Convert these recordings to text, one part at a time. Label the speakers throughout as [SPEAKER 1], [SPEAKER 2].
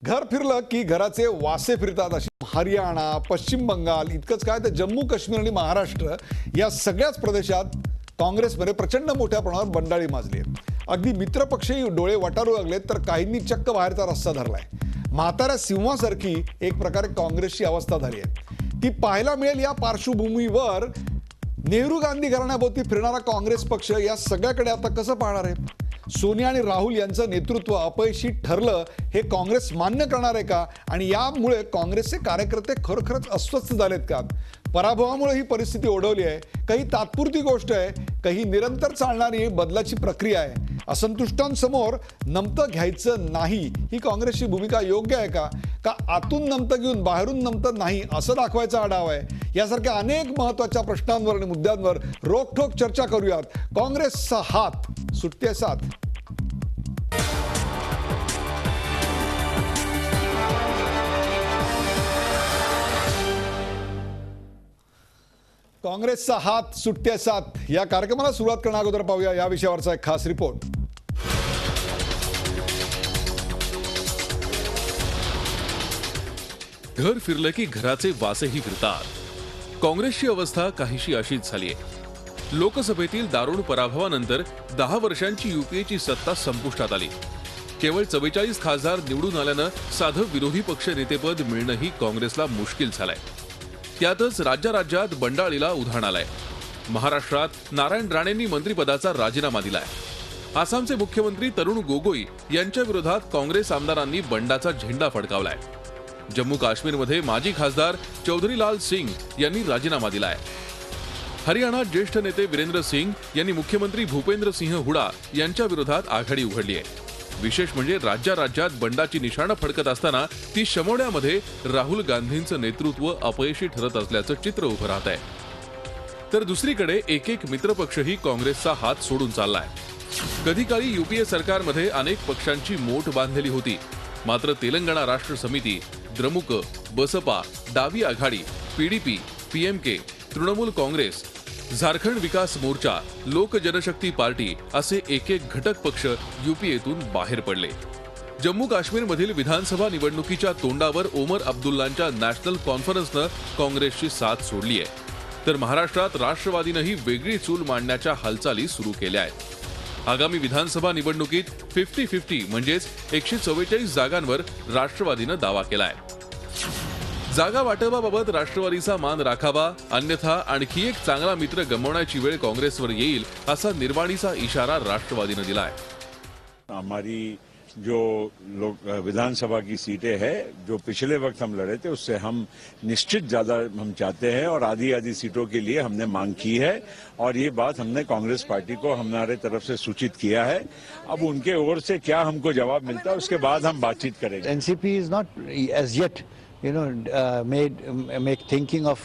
[SPEAKER 1] घर फिरलं की घराचे वासे फिरतात अशी हरियाणा, पश्चिम बंगाल इतकंच काय तर जम्मू काश्मीर आणि महाराष्ट्र या सगळ्याच प्रदेशात काँग्रेसमध्ये प्रचंड मोठ्या प्रमाणावर बंडाळी माजली आहे. अगदी मित्रपक्षही डोळे वटारू लागलेत तर काहींनी चक्क बाहेरचा रस्ता धरलाय. म्हाताऱ्या सिंहासारखी एक प्रकारे काँग्रेसची अवस्था झाली आहे. ती पाहायला मिळेल या पार्श्वभूमीवर नेहरू गांधी घराण्याभोवती फिरणारा काँग्रेस पक्ष या सगळ्याकडे आता कसं पाहणार आहे? सोनिया आणि राहुल यांचं नेतृत्व अपयशी ठरलं हे काँग्रेस मान्य करणार आहे का? आणि यामुळे काँग्रेसचे कार्यकर्ते खरोखरच अस्वस्थ झालेत का? पराभवामुळे ही परिस्थिती ओढवली आहे, काही तात्पुरती गोष्ट आहे, काही निरंतर चालणारी बदलाची प्रक्रिया आहे. असंतुष्टांसमोर नमतं घ्यायचं नाही ही काँग्रेसची भूमिका योग्य आहे का? का आतून नमतं घेऊन बाहेरून नमतं नाही असं दाखवायचा हा डाव आहे? यासारख्या अनेक महत्त्वाच्या प्रश्नांवर आणि मुद्द्यांवर रोखठोक चर्चा करूयात. काँग्रेसचा हात सुटते साथ. काँग्रेसचा हात सुटते साथ या कार्यक्रमाला सुरुवात करण्या अगोदर पाहूया या विषयावरचा एक खास रिपोर्ट.
[SPEAKER 2] घर फिरलं की घराचे वासेही फिरतात. काँग्रेसची अवस्था काहीशी अशीच झाली आहे. लोकसभेतील दारुण पराभवानंतर 10 वर्षांची युपीएची सत्ता संपुष्टात आली. केवळ 44 खासदार निवडून आल्यानं साधं विरोधी पक्ष नेतेपद मिळणंही काँग्रेसला मुश्किल झालंय. त्यातच राज्यात बंडाळीला उधाण आलंय. महाराष्ट्रात नारायण राणेंनी मंत्रिपदाचा राजीनामा दिलाय. आसामचे मुख्यमंत्री तरुण गोगोई यांच्या विरोधात काँग्रेस आमदारांनी बंडाचा झेंडा फडकावलाय. जम्मू काश्मीरमध्ये माजी खासदार चौधरीलाल सिंग यांनी राजीनामा दिलाय. हरियाणात ज्येष्ठ नेते वीरेंद्र सिंग यांनी मुख्यमंत्री भूपेंद्र सिंह हुडा यांच्या विरोधात आघाडी उघडली आहे. विशेष म्हणजे राज्यात बंडाची निशाणं फडकत असताना ती शमवण्यामध्ये राहुल गांधींचं नेतृत्व अपयशी ठरत असल्याचं चित्र उभं राहत आहे. तर दुसरीकडे एक मित्रपक्षही काँग्रेसचा हात सोडून चाललाय. कधी काळी युपीए सरकारमध्ये अनेक पक्षांची मोठ बांधलेली होती. मात्र तेलंगणा राष्ट्र समिती, द्रमुक, बसपा, डावी आघाडी, पीडीपी, पीएमके, तृणमूल काँग्रेस, झारखंड विकास मोर्चा, लोक जनशक्ती पार्टी असे एक घटक पक्ष युपीएतून बाहेर पडले. जम्मू काश्मीरमधील विधानसभा निवडणुकीच्या तोंडावर ओमर अब्दुल्लांच्या नॅशनल कॉन्फरन्सनं काँग्रेसची साथ सोडली आहे. तर महाराष्ट्रात राष्ट्रवादीनंही वेगळी चूल मांडण्याच्या हालचाली सुरू केल्या आहेत. आगामी विधानसभा निवडणुकीत 50-50 म्हणजेच 144 जागांवर राष्ट्रवादीनं दावा केलाय. जागा वाटपाबाबत राष्ट्रवादीचा मान राखावा, अन्यथा आणखी एक चांगला मित्र गमावण्याची वेळ काँग्रेसवर येईल असा निर्वाणीचा इशारा राष्ट्रवादीनं दिलाय.
[SPEAKER 3] हमारी जो विधानसभा की सीटें हैं जो पिछले वक्त हम लड़े थे उससे हम निश्चित ज़्यादा हम चाहते हैं और आधी सीटों के लिए हमने मांग की है और ये बात हमने कांग्रेस पार्टी को हमारे तरफ से सूचित किया है. अब उनके ओर से क्या हमको जवाब मिलता है उसके बाद हम बातचीत करेंगे.
[SPEAKER 4] NCP is not as yet make thinking of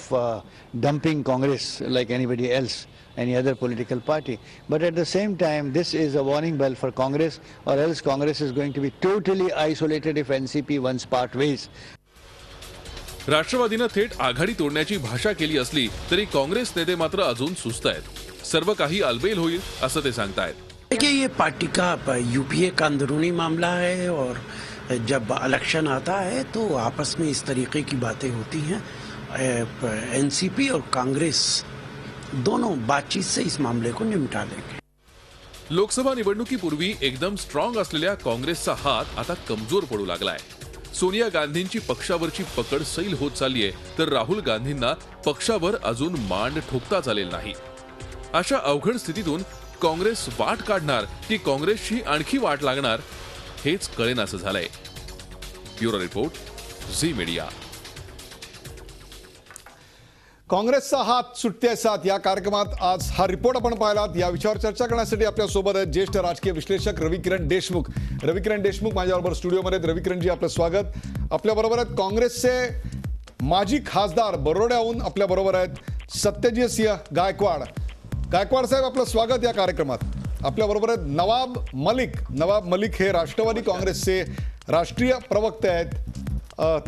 [SPEAKER 4] dumping Congress like anybody else, any other political party. But at the same time, this is a warning bell for Congress, or else Congress is going to be totally isolated if NCP once part ways.
[SPEAKER 2] राष्ट्रवादीनं थेट आघाडी तोडण्याची भाषा केली असली तरी काँग्रेस नेते मात्र अजून सुस्त आहेत. सर्व काही अलबेल होईल असं ते सांगतायत.
[SPEAKER 5] देखिए, ये पार्टी का यूपीए का अंदरूनी मामला है और जब इलेक्शन आता है तो आपस में इस तरीके की बातें होती हैं. एनसीपी और कांग्रेस दोनों बातचीत से इस मामले को निपटा लेंगे.
[SPEAKER 2] लोकसभा निवडणुकीपूर्वी एकदम स्ट्रॉंग असलेल्या काँग्रेसचा हात आता कमजोर पडू लागलाय. सोनिया गांधींची पक्षावरची पकड सैल होत चाललीये तर राहुल गांधींना पक्षावर अजून मांड ठोकता चालेल नाही. अशा अवघड स्थितीतून काँग्रेस वाट काढणार की काँग्रेसची आणखी वाट लागणार हेच कळेनासं झालंय. Bureau report, Zee Media.
[SPEAKER 1] काँग्रेसचा हात सुटते साथ या कार्यक्रमात आज हा रिपोर्ट आपण पाहिलात. या विषयावर चर्चा करण्यासाठी आपल्यासोबत आहेत ज्येष्ठ राजकीय विश्लेषक रविकिरण देशमुख. रविकिरण देशमुख माझ्याबरोबर स्टुडिओमध्ये. रविकिरणजी, आपलं स्वागत. आपल्याबरोबर आहेत काँग्रेसचे माजी खासदार बरोड्याहून आपल्याबरोबर आहेत सत्यजित सिंह गायकवाड. गायकवाड साहेब, आपलं स्वागत या कार्यक्रमात. आपल्याबरोबर आहेत नवाब मलिक हे राष्ट्रवादी काँग्रेसचे राष्ट्रीय प्रवक्ते आहेत.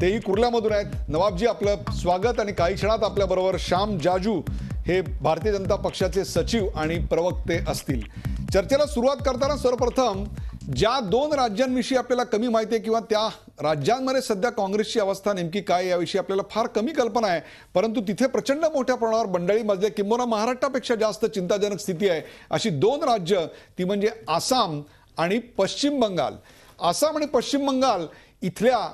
[SPEAKER 1] तेही कुर्ल्यामधून आहेत. नवाबजी, आपलं स्वागत. आणि काही क्षणात आपल्याबरोबर श्याम जाजू हे भारतीय जनता पक्षाचे सचिव आणि प्रवक्ते असतील. चर्चेला सुरुवात करताना सर्वप्रथम ज्या दोन राज्यांविषयी आपल्याला कमी माहिती आहे किंवा त्या राज्यांमध्ये सध्या काँग्रेसची अवस्था नेमकी काय याविषयी आपल्याला फार कमी कल्पना आहे, परंतु तिथे प्रचंड मोठ्या प्रमाणावर बंडाळी माजली आहे. किंबहुना महाराष्ट्रापेक्षा जास्त चिंताजनक स्थिती आहे. अशी दोन राज्य, ती म्हणजे आसाम आणि पश्चिम बंगाल. आसाम आणि पश्चिम बंगाल इथल्या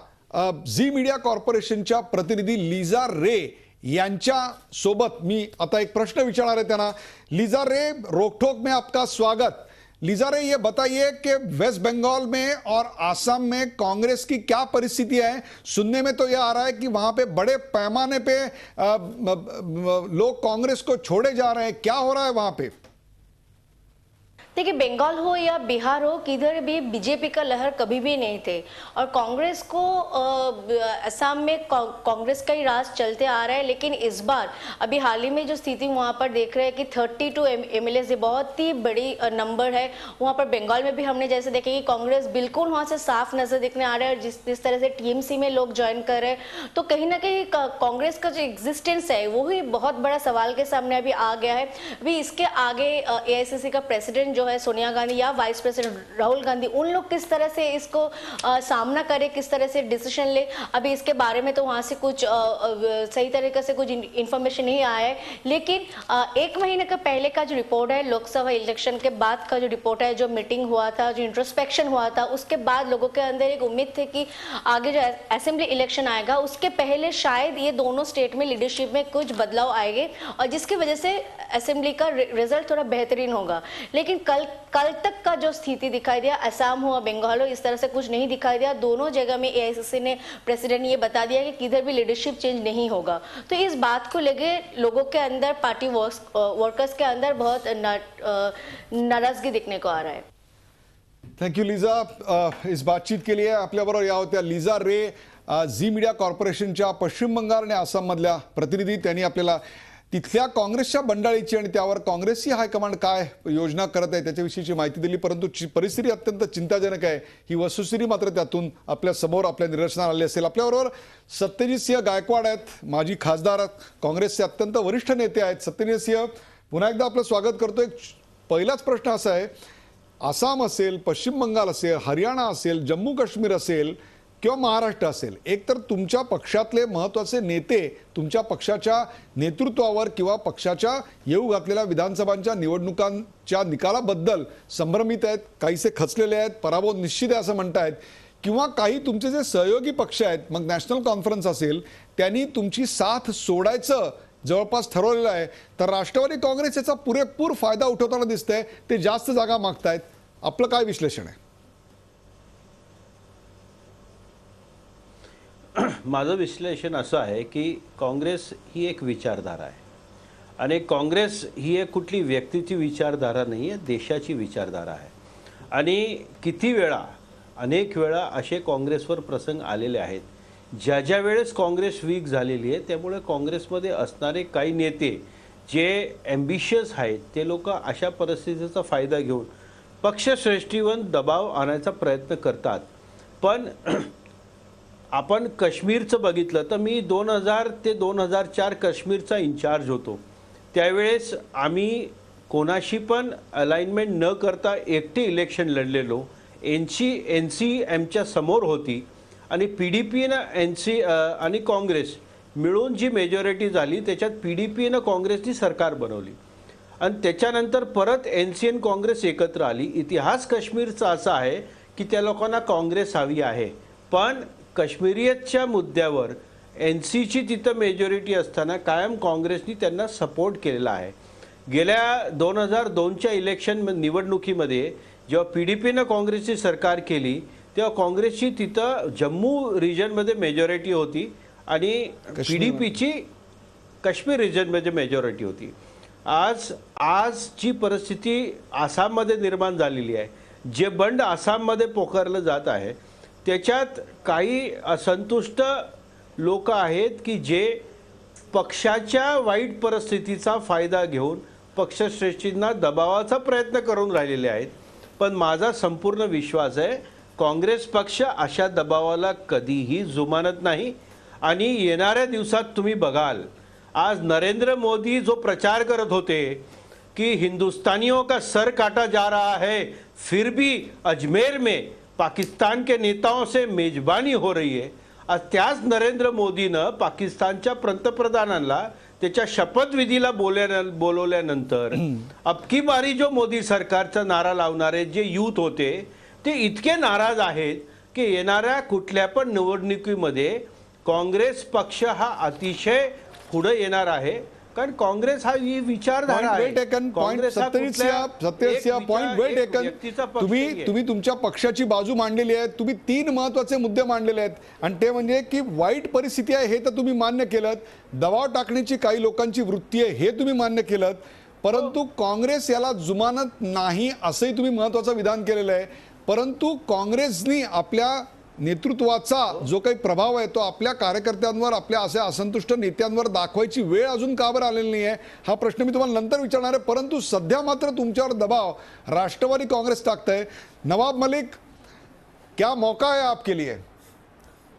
[SPEAKER 1] झी मीडिया कॉर्पोरेशनच्या प्रतिनिधी लिझा रे यांच्या सोबत मी आता एक प्रश्न विचारणार आहे त्यांना. लिझा रे, रोकठोक में आपका स्वागत. लिज़ा रे, ये बताइए कि वेस्ट बंगाल में और आसाम में कांग्रेस की क्या परिस्थिति है? सुनने में तो यह आ रहा है कि वहां पे बड़े पैमाने पे लोग कांग्रेस को छोड़े जा रहे हैं. क्या हो रहा है वहां पे?
[SPEAKER 6] देखिए, बंगाल हो या बिहार हो, किधर भी बीजेपी का लहर कभी भी नहीं थे और कांग्रेस को असम में कांग्रेस का ही राज चलते आ रहा है. लेकिन इस बार अभी हाल ही में जो स्थिति वहाँ पर देख रहे हैं कि 32 एमएलए बहुत ही बड़ी नंबर है. वहाँ पर बंगाल में भी हमने जैसे देखे कि कांग्रेस बिल्कुल वहाँ से साफ नजर दिखने आ रहा है और जिस तरह से टीएमसी में लोग ज्वाइन कर रहे हैं, तो कहीं ना कहीं कांग्रेस का जो एग्जिस्टेंस है वो ही बहुत बड़ा सवाल के सामने अभी आ गया है. अभी इसके आगे एआईसीसी का प्रेसिडेंट जो है सोनिया गांधी या वाइस प्रेसिडेंट राहुल गांधी, उन लोग किस तरह से इसको सामना करे, किस तरह से डिसीजन ले, अभी इसके बारे में तो वहां से कुछ सही तरीके से कुछ इंफॉर्मेशन नहीं आया है. लेकिन एक महीने का पहले का जो रिपोर्ट है, लोकसभा इलेक्शन के बाद का जो रिपोर्ट है, जो मीटिंग हुआ था, जो इंट्रोस्पेक्शन हुआ था, उसके बाद लोगों के अंदर एक उम्मीद थी कि आगे जो असेंबली इलेक्शन आएगा उसके पहले शायद ये दोनों स्टेट में लीडरशिप में कुछ बदलाव आएंगे और जिसकी वजह से असेंबली का रिजल्ट थोड़ा बेहतरीन होगा. लेकिन कल तक का जो स्थिति दिखाई दिया, असम हो बंगाल हो, इस तरह से कुछ नहीं दिखाई दिया. दोनों जगह में एआईसीसी ने प्रेसिडेंट ये बता दिया कि किधर भी लीडरशिप चेंज नहीं होगा. तो इस बात को लेके लोगों के अंदर, पार्टी वर्कर्स के अंदर बहुत नाराजगी दिखने को आ रहा है.
[SPEAKER 1] Thank you Liza. इस बातचीत के लिए आपल्याबरोबर या होत्या लिझा रे, झी मीडिया कॉर्पोरेशनच्या पश्चिम बंगाल आणि आसाममधल्या प्रतिनिधी. त्यांनी आपल्याला तिथल्या काँग्रेसच्या बंडाळीची आणि त्यावर काँग्रेसची हायकमांड काय योजना करत आहे त्याच्याविषयीची माहिती दिली. परंतु परिस्थिती अत्यंत चिंताजनक आहे, ही वस्तुस्थिती मात्र त्यातून आपल्या समोर आपल्या निदर्शनास आली असेल. आपल्याबरोबर सत्यजित सिंह गायकवाड आहेत, माजी खासदार, काँग्रेसचे अत्यंत वरिष्ठ नेते आहेत. सत्यजित सिंह, पुन्हा एकदा आपलं स्वागत करतोय. पहिलाच प्रश्न असा आहे, आसाम असेल, पश्चिम बंगाल असेल, हरियाणा असेल, जम्मू काश्मीर असेल किंवा महाराष्ट्र असेल, एकतर तुमच्या पक्षातले महत्त्वाचे नेते तुमच्या पक्षाच्या नेतृत्वावर किंवा पक्षाच्या येऊ घातलेल्या विधानसभांच्या निवडणुकांच्या निकालाबद्दल संभ्रमित आहेत, काहीसे खचलेले आहेत, पराभव निश्चित आहे असं म्हणतायत, किंवा काही तुमचे जे सहयोगी पक्ष आहेत, मग नॅशनल कॉन्फरन्स असेल, त्यांनी तुमची साथ सोडायचं जवळपास ठरवलेलं आहे. तर राष्ट्रवादी काँग्रेस याचा पुरेपूर फायदा उठवताना दिसतंय, ते जास्त जागा मागतायत. आपलं काय विश्लेषण आहे?
[SPEAKER 7] माझं विश्लेषण असं आहे की काँग्रेस ही एक विचारधारा आहे आणि काँग्रेस ही एक कुठली व्यक्तीची विचारधारा नाही आहे, देशाची विचारधारा आहे. आणि किती वेळा, अनेक वेळा असे काँग्रेसवर प्रसंग आलेले आहेत ज्या वेळेस काँग्रेस वीक झालेली आहे. त्यामुळे काँग्रेसमध्ये असणारे काही नेते जे ॲम्बिशियस आहेत, ते लोक अशा परिस्थितीचा फायदा घेऊन पक्षश्रेष्ठीवर दबाव आणायचा प्रयत्न करतात. पण आपण काश्मीरचं बघितलं तर मी 2000 ते 2004 काश्मीरचा इन्चार्ज होतो. त्यावेळेस आम्ही कोणाशी पण अलाइनमेंट न करता एकटे इलेक्शन लढलेलो. NC आमच्या समोर होती आणि PDPनं NC आणि काँग्रेस मिळून जी मेजॉरिटी झाली त्याच्यात PDPनं काँग्रेसची सरकार बनवली आणि त्याच्यानंतर परत NC आणि काँग्रेस एकत्र आली. इतिहास काश्मीरचा असा आहे की त्या लोकांना काँग्रेस हवी आहे, पण काश्मीरियतच्या मुद्द्यावर NCची तिथं मेजॉरिटी असताना कायम काँग्रेसनी त्यांना सपोर्ट केलेला आहे. गेल्या 2002च्या इलेक्शन निवडणुकीमध्ये जेव्हा PDPनं काँग्रेसची सरकार केली तेव्हा काँग्रेसची तिथं जम्मू रिजनमध्ये मेजॉरिटी होती आणि PDPची काश्मीर रिजनमध्ये मेजॉरिटी होती. आजची परिस्थिती आसाममध्ये निर्माण झालेली आहे. जे बंड आसाममध्ये पोकारलं जात आहे त्याच्यात काही असंतुष्ट लोक आहेत की जे पक्षाच्या वाईट परिस्थितीचा फायदा घेऊन पक्षश्रेष्ठींना दबावाचा प्रयत्न करून राहिलेले आहेत. पण माझा संपूर्ण विश्वास आहे काँग्रेस पक्ष अशा दबावाला कधीही जुमानत नाही. आणि येणाऱ्या दिवसात तुम्ही बघाल, आज नरेंद्र मोदी जो प्रचार करत होते कि हिंदुस्तानियों का सर काटा जा रहा है, फिर भी अजमेर में पाकिस्तान के नेताओं से मेजबानी हो रही है, आज त्याच नरेंद्र मोदीनं पाकिस्तानच्या पंतप्रधानांना त्याच्या शपथविधीला बोलवल्यानंतर अबकी बारी जो मोदी सरकारचा नारा लावणारे जे यूथ होते ते इतके नाराज आहेत की येणाऱ्या कुठल्या पण निवडणुकीमध्ये काँग्रेस पक्ष हा अतिशय पुढे येणार आहे, कारण काँग्रेस हा ही विचारधारा आहे. काँग्रेस हा कुठल्या
[SPEAKER 1] पॉइंट वेल टेकन.
[SPEAKER 7] व्यक्तीचा पक्ष नाहीये.
[SPEAKER 1] तुम्ही तुमच्या पक्षाची बाजू मांडलेली आहे. तुम्ही 3 महत्वाचे मुद्दे मांडलेले आहेत आणि ते म्हणजे की वाईट परिस्थिती आहे हे तर तुम्ही मान्य केलं, दबाव टाकण्याची काही लोकांची वृत्ती आहे हे तुम्ही मान्य केलं, परंतु काँग्रेस याला जुमानत नाही असंही तुम्ही महत्वाचं विधान केलेलं आहे. परंतु काँग्रेसनी आपल्या नेतृत्वाचा जो काही प्रभाव आहे तो आपल्या कार्यकर्त्यांवर, आपल्या अशा असंतुष्ट नेत्यांवर दाखवायची वेळ अजून का बरं आलेली नाही आहे हा प्रश्न मी तुम्हाला नंतर विचारणार आहे. परंतु सध्या मात्र तुमच्यावर दबाव राष्ट्रवादी काँग्रेस टाकतंय. नवाब मलिक, क्या मौका है आपके लिए?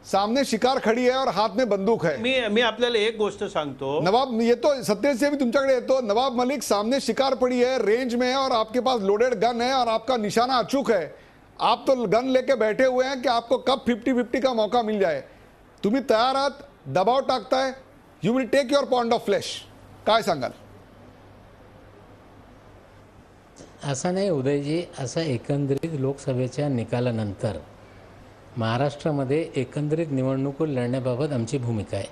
[SPEAKER 1] सामने शिकार खड़ी है और हाथ में बंदूक है.
[SPEAKER 7] मी आपल्याला एक गोष्ट सांगतो.
[SPEAKER 1] नवाब येतो सत्येज से भी तुमच्याकडे येतो. नवाब मलिक, सामने शिकार पड़ी है, रेंज में है और आपके पास लोडेड गन है और आपका निशाना अचूक है. आप तो गन लेके बैठे हुए हैं कि आपको कब 50-50 का मौका मिल जाए. तुम्ही तयार आहात, दबाव टाकताय, you will take your point of flash. काय सांगाल?
[SPEAKER 8] असं नाही उदयजी, असं एकंदरीत लोकसभेच्या निकालानंतर महाराष्ट्रामध्ये एकंदरीत निवडणूक लढण्याबाबत आमची भूमिका आहे.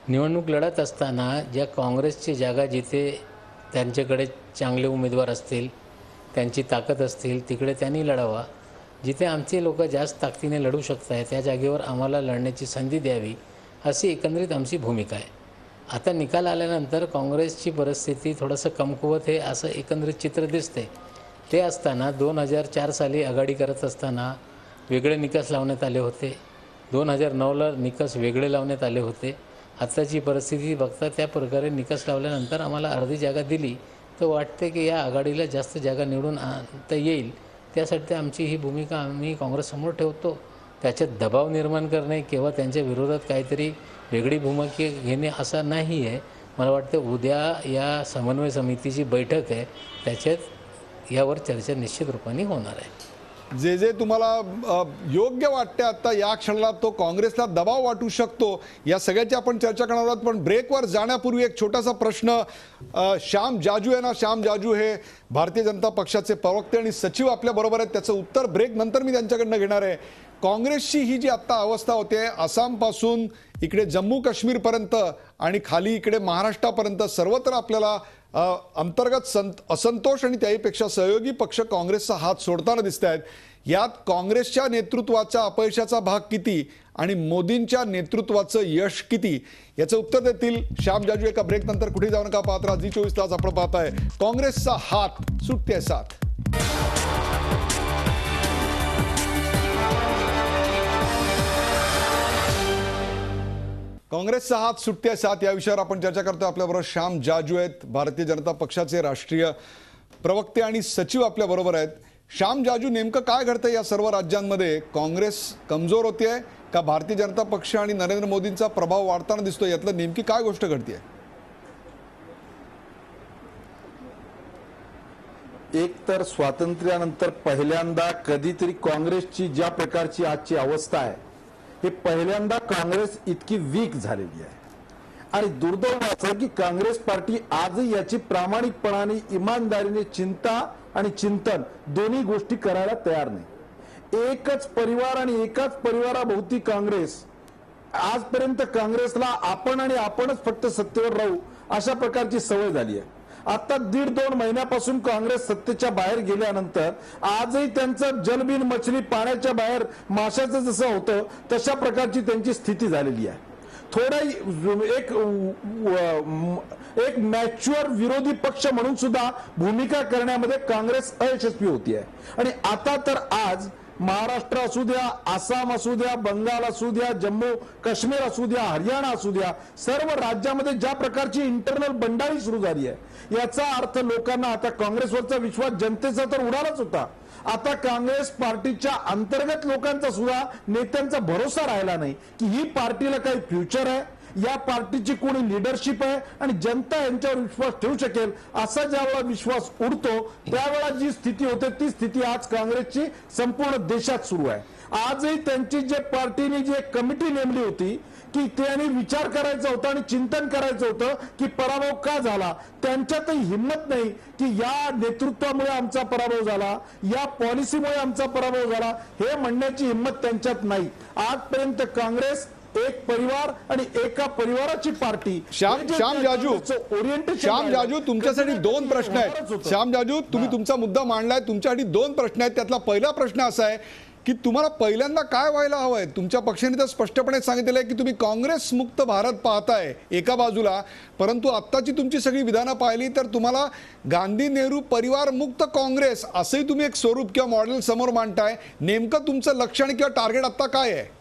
[SPEAKER 8] निवडणूक लढत असताना ज्या काँग्रेसची जागा जिथे त्यांच्याकडे चांगले उमेदवार असतील, त्यांची ताकद असतील तिकडे त्यांनी लढावा. जिथे आमचे लोक जास्त ताकदीने लढू शकत आहेत त्या जागेवर आम्हाला लढण्याची संधी द्यावी अशी एकंदरीत आमची भूमिका आहे. आता निकाल आल्यानंतर काँग्रेसची परिस्थिती थोडंसं कमकुवत आहे असं एकंदरीत चित्र दिसते. ते असताना 2004 साली आघाडी करत असताना वेगळे निकष लावण्यात आले होते. 2009ला निकष वेगळे लावण्यात आले होते. आत्ताची परिस्थिती बघता त्या प्रकारे निकष लावल्यानंतर आम्हाला अर्धी जागा दिली तर वाटते की या आघाडीला जास्त जागा निवडून आणता येईल. त्यासाठी आमची ही भूमिका आम्ही काँग्रेससमोर ठेवतो. त्याच्यात दबाव निर्माण करणे किंवा त्यांच्या विरोधात काहीतरी वेगळी भूमिका घेणे असं नाही आहे. मला वाटतं उद्या या समन्वय समितीची बैठक आहे, त्याच्यात यावर चर्चा निश्चित रूपाने होणार आहे.
[SPEAKER 1] जे जे तुम्हाला योग्य वाटते आता या क्षणाला तो काँग्रेसला दबाव वाटू शकतो या सगळ्याची आपण चर्चा करणार आहोत. पण ब्रेकवर जाण्यापूर्वी एक छोटासा प्रश्न. श्याम जाजू आहे ना, श्याम जाजू हे भारतीय जनता पक्षाचे प्रवक्ते आणि सचिव आपल्या बरोबर आहेत. त्याचं उत्तर ब्रेक नंतर मी त्यांच्याकडनं घेणार आहे. काँग्रेसची ही जी आत्ता अवस्था होते, आसामपासून इकडे जम्मू काश्मीरपर्यंत आणि खाली इकडे महाराष्ट्रापर्यंत सर्वत्र आपल्याला अंतर्गत असंतोष आणि त्याहीपेक्षा सहयोगी पक्ष काँग्रेसचा हात सोडताना दिसत आहेत. यात काँग्रेसच्या नेतृत्वाचा अपयशाचा भाग किती आणि मोदींच्या नेतृत्वाचं यश किती याचं उत्तर देतील श्याम जाजू. एका ब्रेक नंतर कुठे जाऊ नका, पाहत राहा जी24 तास. आपण पाहताय काँग्रेसचा हात सुटते साथ. काँग्रेसचा हात सुटते साथ या विषयावर आपण चर्चा करतो. आपल्याबरोबर श्याम जाजू आहेत, भारतीय जनता पक्षाचे राष्ट्रीय प्रवक्ते आणि सचिव आपल्या बरोबर आहेत. श्याम जाजू, नेमकं काय घडतंय या सर्व राज्यांमध्ये? काँग्रेस कमजोर होते का भारतीय जनता पक्ष आणि नरेंद्र मोदींचा प्रभाव वाढताना दिसतोय? यातलं नेमकी काय गोष्ट घडतेय?
[SPEAKER 9] एक तर स्वातंत्र्यानंतर पहिल्यांदा कधीतरी काँग्रेसची ज्या प्रकारची आजची अवस्था आहे, हे पहिल्यांदा काँग्रेस इतकी वीक झालेली आहे. आणि दुर्दैव असं की काँग्रेस पार्टी आजही याची प्रामाणिकपणाने इमानदारीने चिंता आणि चिंतन दोन्ही गोष्टी करायला तयार नाही. एकच परिवार आणि एकाच परिवाराभोवती काँग्रेस, आजपर्यंत काँग्रेसला आपण आणि आपणच फक्त सत्तेवर राहू अशा प्रकारची सवय झाली आहे. आता 1.5-2 महिन्यापासून काँग्रेस सत्तेच्या बाहेर गेल्यानंतर आजही त्यांचं जलबिन मछली पाण्याच्या बाहेर माशाचं जसं होतं तशा प्रकारची त्यांची स्थिती झालेली आहे. थोडा एक मॅच्युअर विरोधी पक्ष म्हणून सुद्धा भूमिका करण्यामध्ये काँग्रेस अयशस्वी होती आहे. आणि आता तर आज महाराष्ट्र असू द्या, आसाम असू द्या, बंगाल असू द्या, जम्मू काश्मीर असू द्या, हरियाणा असू द्या, सर्व राज्यामध्ये ज्या प्रकारची इंटरनल बंडाळी सुरू झाली आहे याचा अर्थ लोकांना आता काँग्रेसवरचा विश्वास जनतेचा तर उडालाच होता. आता काँग्रेस पार्टीच्या अंतर्गत लोकांचा सुद्धा नेत्यांचा भरोसा राहिला नाही की ही पार्टीला काही फ्युचर आहे, या पार्टीची कोणी लिडरशिप आहे आणि जनता यांच्यावर विश्वास ठेवू शकेल असा ज्यावेळा विश्वास उडतो त्यावेळा जी स्थिती होते ती स्थिती आज काँग्रेसची संपूर्ण देशात सुरू आहे. आजही त्यांची जे पार्टीने जी एक कमिटी नेमली होती की त्यांनी विचार करायचा होता आणि चिंतन करायचं होतं की पराभव का झाला, त्यांच्यातही हिंमत नाही की या नेतृत्वामुळे आमचा पराभव झाला, या पॉलिसीमुळे आमचा पराभव झाला हे म्हणण्याची हिंमत त्यांच्यात नाही. आजपर्यंत काँग्रेस एक परिवार आणि एका परिवाराची पार्टी.
[SPEAKER 1] श्याम जाजू तुमच्यासाठी दोन प्रश्न आहेत. श्याम जाजू, तुम्ही तुमचा मुद्दा मांडलाय, तुमच्यासाठी दोन प्रश्न आहेत. त्यातला पहिला प्रश्न असा आहे की तुम्हाला पहिल्यांदा काय व्हायला हवंय? तुमच्या पक्षाने तर स्पष्टपणे सांगितलेलं आहे की तुम्ही काँग्रेस मुक्त भारत पाहताय एका बाजूला, परंतु आत्ताची तुमची सगळी विधानं पाहिली तर तुम्हाला गांधी नेहरू परिवार मुक्त काँग्रेस असंही तुम्ही एक स्वरूप किंवा मॉडेल समोर मांडताय. नेमकं तुमचं लक्षण किंवा टार्गेट आता काय आहे?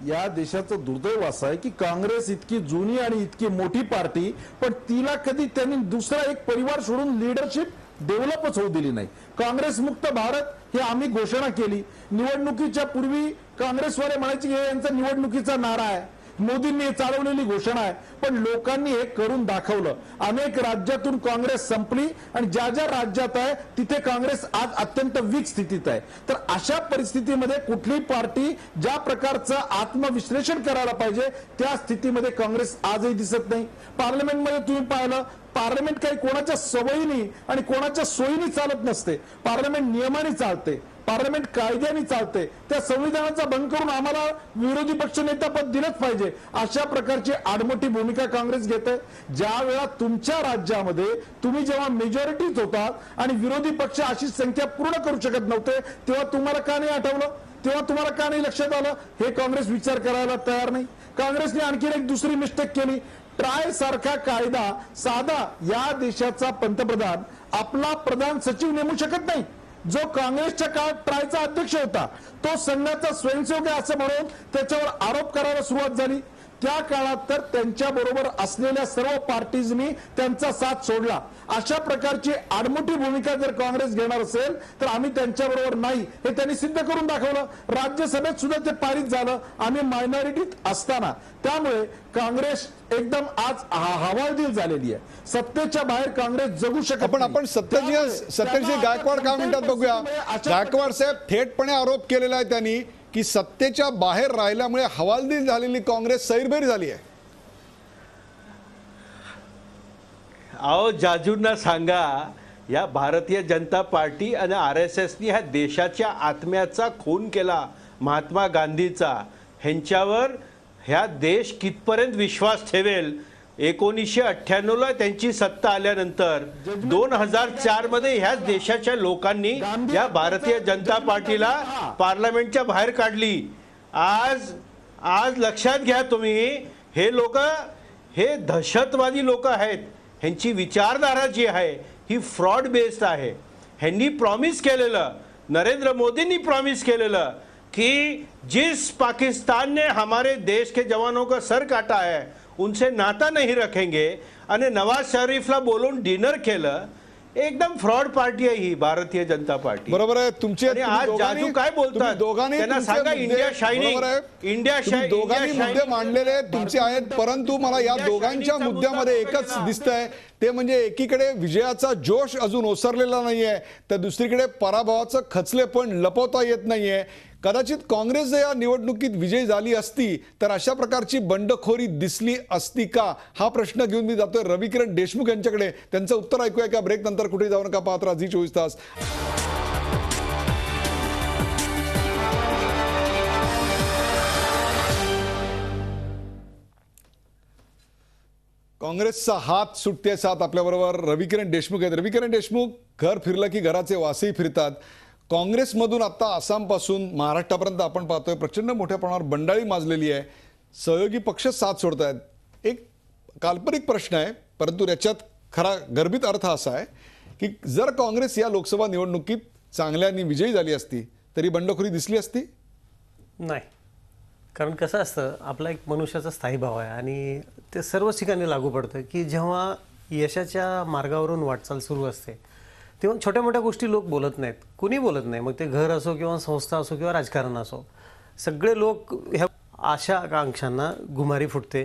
[SPEAKER 9] या देशाचं दुर्दैव असं आहे की काँग्रेस इतकी जुनी आणि इतकी मोठी पार्टी, पण तिला कधी त्यांनी दुसरा एक परिवार सोडून लीडरशिप डेव्हलपच होऊ दिली नाही. काँग्रेस मुक्त भारत हे आम्ही घोषणा केली. निवडणुकीच्या पूर्वी काँग्रेसवाले म्हणायचे की हे यांचा निवडणुकीचा नारा आहे, मोदींनी चालवलेली घोषणा आहे, पण लोकांनी हे करून दाखवलं. अनेक राज्यातून काँग्रेस संपली आणि ज्या ज्या राज्यात आहे तिथे काँग्रेस आज अत्यंत वीक स्थितीत आहे. तर अशा परिस्थितीमध्ये कुठली पार्टी ज्या प्रकारचं आत्मविश्लेषण करायला पाहिजे त्या स्थितीमध्ये काँग्रेस आजही दिसत नाही. पार्लमेंटमध्ये तुम्ही पाहिलं, पार्लमेंट काही कोणाच्या सवयीनी आणि कोणाच्या सोयीनी चालत नसते. पार्लमेंट नियमाने चालते, पार्लमेंट कायद्याने चालते. त्या संविधानाचा भंग करून आम्हाला विरोधी पक्ष नेता पद दिलंच पाहिजे अशा प्रकारची आडमोठी भूमिका काँग्रेस घेते. ज्या वेळा तुमच्या राज्यामध्ये तुम्ही जेव्हा मेजॉरिटीच होतात आणि विरोधी पक्ष अशी संख्या पूर्ण करू शकत नव्हते तेव्हा तुम्हाला का नाही आठवलं, तेव्हा तुम्हाला का नाही लक्षात आलं, हे काँग्रेस विचार करायला तयार नाही. काँग्रेसने आणखी एक दुसरी मिस्टेक केली. ट्राय सारखा कायदा साधा या देशाचा पंतप्रधान आपला प्रधान सचिव नेमू शकत नाही. जो काँग्रेसच्या काळात ट्रायचा अध्यक्ष होता तो संघाचा स्वयंसेवक आहे असं म्हणून त्याच्यावर आरोप करायला सुरुवात झाली. त्या काळात तर त्यांच्या बरोबर असलेल्या सर्व पार्टीजनी त्यांचा साथ सोडला. अशा प्रकारची आडमोठी भूमिका जर काँग्रेस घेणार असेल तर आम्ही त्यांच्या बरोबर नाही हे त्यांनी सिद्ध करून दाखवलं. राज्यसभेत सुद्धा ते पारित झालं आम्ही मायनॉरिटीत असताना. त्यामुळे काँग्रेस एकदम आज हवालदिल झालेली आहे. सत्तेच्या बाहेर काँग्रेस जगू शकत नाही.
[SPEAKER 1] आपण सत्यजित गायकवाड काय म्हणतात बघूया. गायकवाड साहेब थेटपणे आरोप केलेला आहे त्यांनी की सत्तेच्या बाहेर राहिल्यामुळे हवालदिल झालेली काँग्रेस सैरभैर झाली आहे.
[SPEAKER 7] अहो जाजूंना सांगा, या भारतीय जनता पार्टी आणि RSSनी ह्या देशाच्या आत्म्याचा खून केला महात्मा गांधीचा. ह्यांच्यावर ह्या देश कितपर्यंत विश्वास ठेवेल? 1998ला त्यांची सत्ता आल्यानंतर 2004 मध्ये ह्याच देशाच्या लोकांनी या भारतीय जनता पार्टीला पार्लमेंटच्या बाहेर काढली. आज लक्षात घ्या तुम्ही, हे लोक हे दहशतवादी लोक आहेत. ह्यांची विचारधारा जी आहे ही फ्रॉड बेस्ड आहे. ह्यांनी प्रॉमिस केलेलं, नरेंद्र मोदींनी प्रॉमिस केलेलं कि जिस पाकिस्तान ने हमारे देश के जवानों का सर काटा है उनसे नाता नहीं रखेंगे आणि नवाज शरीफला बोलून डिनर केलं. एकदम फ्रॉड पार्टी आहे ही भारतीय जनता पार्टी.
[SPEAKER 1] बरोबर आहे तुमचे.
[SPEAKER 7] आज जाजू काय बोलतात त्यांना सांगा, इंडिया शायनिंग, इंडिया शायनिंग.
[SPEAKER 1] दोघांनी मुद्दे मांडलेले तुमचे आहेत, परंतु मला या दोघांच्या मुद्द्यामध्ये एकच दिसतंय ते म्हणजे एकीकडे विजयाचा जोश अजून ओसरलेला नाहीये तर दुसरीकडे पराभवाचं खचले पण लपवता येत नाहीये. कदाचित काँग्रेस जर या निवडणुकीत विजयी झाली असती तर अशा प्रकारची बंडखोरी दिसली असती का हा प्रश्न घेऊन मी जातोय रविकिरण देशमुख यांच्याकडे. त्यांचं उत्तर ऐकूया का ब्रेक नंतर. कुठे जाऊ नका, पाहत राहा झी 24 तास. काँग्रेसचा हात सुटते साथ आपल्याबरोबर रविकिरण देशमुख आहेत. रविकिरण देशमुख, घर फिरलं की घराचे वासही फिरतात. काँग्रेसमधून आता आसामपासून महाराष्ट्रापर्यंत आपण पाहतोय प्रचंड मोठ्या प्रमाणावर बंडाळी माजलेली आहे. सहयोगी पक्ष साथ सोडत आहेत. एक काल्पनिक प्रश्न आहे परंतु याच्यात खरा गर्भित अर्थ असा आहे की जर काँग्रेस या लोकसभा निवडणुकीत चांगल्याने विजयी झाली असती तरी बंडखोरी दिसली असती?
[SPEAKER 10] नाही, कारण कसं असतं, आपला एक मनुष्याचा स्थायी भाव आहे आणि ते सर्वच ठिकाणी लागू पडतं की जेव्हा यशाच्या मार्गावरून वाटचाल सुरू असते तेव्हा छोट्या मोठ्या गोष्टी लोक बोलत नाहीत, कुणी बोलत नाही. मग ते घर असो किंवा संस्था असो किंवा राजकारण असो, सगळे लोक ह्या आशा आकांक्षांना गुमारी फुटते.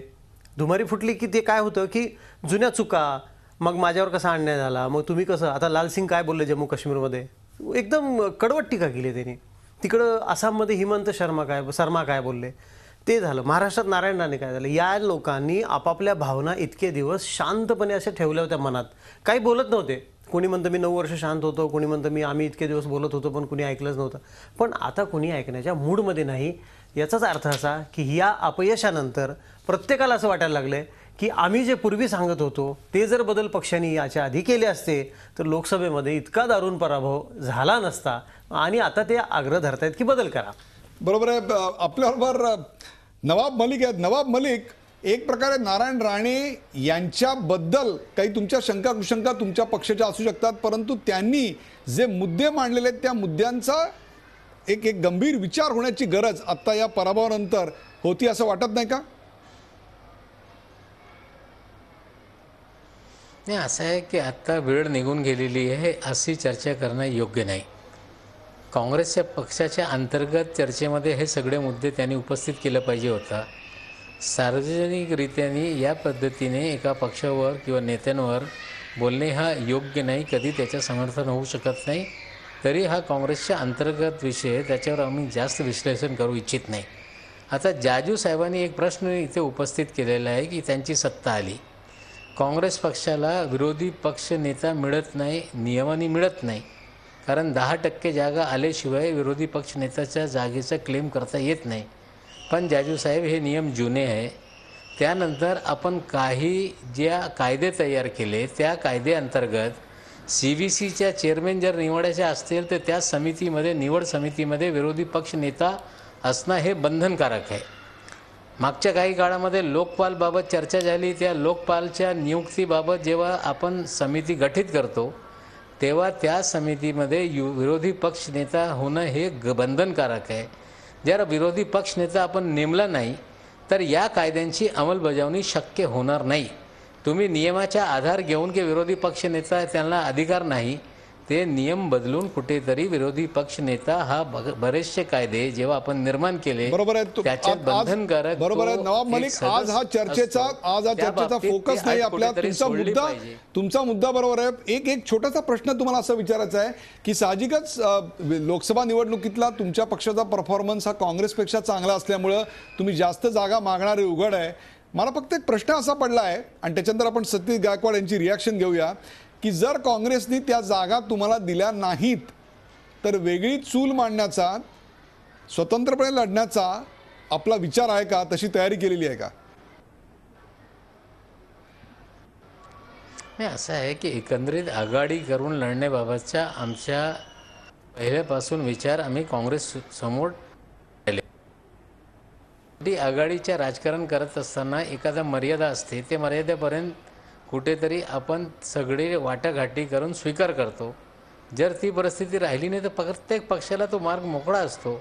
[SPEAKER 10] धुमारी फुटली की ते काय होतं की जुन्या चुका, मग माझ्यावर कसा अन्याय झाला, मग तुम्ही कसं, आता लाल सिंग काय बोलले जम्मू काश्मीरमध्ये, एकदम कडवट टीका केली त्यांनी. तिकडं आसाममध्ये हिमंत शर्मा काय बोलले ते झालं. महाराष्ट्रात नारायण राणे काय झालं. या लोकांनी आपापल्या भावना इतके दिवस शांतपणे अशा ठेवल्या होत्या मनात, काही बोलत नव्हते. कोणी म्हणतं मी 9 वर्ष शांत होतो, कोणी म्हणतं आम्ही इतके दिवस बोलत होतो पण कुणी ऐकलंच नव्हतं. पण आता कुणी ऐकण्याच्या मूडमध्ये नाही. याचाच अर्थ असा की या अपयशानंतर प्रत्येकाला असं वाटायला लागलं की आम्ही जे पूर्वी सांगत होतो ते जर बदल पक्षांनी याच्या आधी केले असते तर लोकसभेमध्ये इतका दारुण पराभव झाला नसता. आणि आता ते आग्रह धरतायत की बदल करा.
[SPEAKER 1] बरोबर आहे. आपल्याबरोबर नवाब मलिक आहेत. नवाब मलिक, एक प्रकारे नारायण राणे यांच्याबद्दल काही तुमच्या शंका कुशंका तुमच्या पक्षाच्या असू शकतात, परंतु त्यांनी जे मुद्दे मांडलेले आहेत त्या मुद्द्यांचा एक गंभीर विचार होण्याची गरज आता या पराभवानंतर होती असं वाटत नाही का?
[SPEAKER 8] नाही, असं आहे की आत्ता वेळ निघून गेलेली आहे, अशी चर्चा करणं योग्य नाही. काँग्रेसच्या पक्षाच्या अंतर्गत चर्चेमध्ये हे सगळे मुद्दे त्यांनी उपस्थित केलं पाहिजे होता. सार्वजनिकरित्याने या पद्धतीने एका पक्षावर किंवा नेत्यांवर बोलणे हा योग्य नाही, कधी त्याचं समर्थन होऊ शकत नाही. तरी हा काँग्रेसच्या अंतर्गत विषय आहे, त्याच्यावर आम्ही जास्त विश्लेषण करू इच्छित नाही. आता जाजू साहेबांनी एक प्रश्न इथे उपस्थित केलेला आहे की त्यांची सत्ता आली, काँग्रेस पक्षाला विरोधी पक्ष नेता मिळत नाही, नियमाने मिळत नाही, कारण 10% जागा आल्याशिवाय विरोधी पक्ष नेत्याच्या जागेचा क्लेम करता येत नाही. पण जाजू साहेब, हे नियम जुने आहे. त्यानंतर आपण काही ज्या कायदे तयार केले त्या कायद्याअंतर्गत CVCच्या चेअरमॅन जर निवडायचे असतील तर त्या समितीमध्ये, निवड समितीमध्ये विरोधी पक्ष नेता असणं हे बंधनकारक आहे. मागच्या काही काळामध्ये लोकपालबाबत चर्चा झाली. त्या लोकपालच्या नियुक्तीबाबत जेव्हा आपण समिती गठीत करतो तेव्हा त्या समितीमध्ये विरोधी पक्ष नेता होणं हे बंधनकारक आहे. जर विरोधी पक्ष नेता आपण नेमला नाही तर या कायद्यांची अंमलबजावणी शक्य होणार नाही. तुम्ही नियमाचा आधार घेऊन की विरोधी पक्ष नेता त्यांना अधिकार नाही, ते नियम बदलून कुठेतरी विरोधी पक्ष नेता हा बरेचसे कायदे जेव्हा आपण निर्माण केले,
[SPEAKER 1] बरोबर आहे,
[SPEAKER 8] त्याच्यात बंधनकारक.
[SPEAKER 1] बरोबर आहे नवाब मलिक, आज हा चर्चेचा फोकस नाही आपला. तुमचा मुद्दा बरोबर आहे. एक छोटासा प्रश्न तुम्हाला असं विचारायचा आहे की साहजिकच लोकसभा निवडणुकीतला तुमच्या पक्षाचा परफॉर्मन्स हा काँग्रेसपेक्षा चांगला असल्यामुळं तुम्ही जास्त जागा मागणारे उघड आहे. मला फक्त एक प्रश्न असा पडला आहे आणि त्याच्यानंतर आपण सतीश गायकवाड यांची रिॲक्शन घेऊया की जर काँग्रेसने त्या जागा तुम्हाला दिल्या नाहीत तर वेगळी चूल मांडण्याचा, स्वतंत्रपणे लढण्याचा आपला विचार आहे का, तशी तयारी केलेली आहे का?
[SPEAKER 8] नाही, असं आहे की एकंदरीत आघाडी करून लढण्याबाबतचा आमच्या पहिल्यापासून विचार आम्ही काँग्रेस समोर ठेवले. आघाडीच्या राजकारण करत असताना एखादा मर्यादा असते, ते मर्यादेपर्यंत कुठेतरी आपण सगळे वाटाघाटी करून स्वीकार करतो. जर ती परिस्थिती राहिली नाही तर प्रत्येक पक्षाला तो मार्ग मोकळा असतो.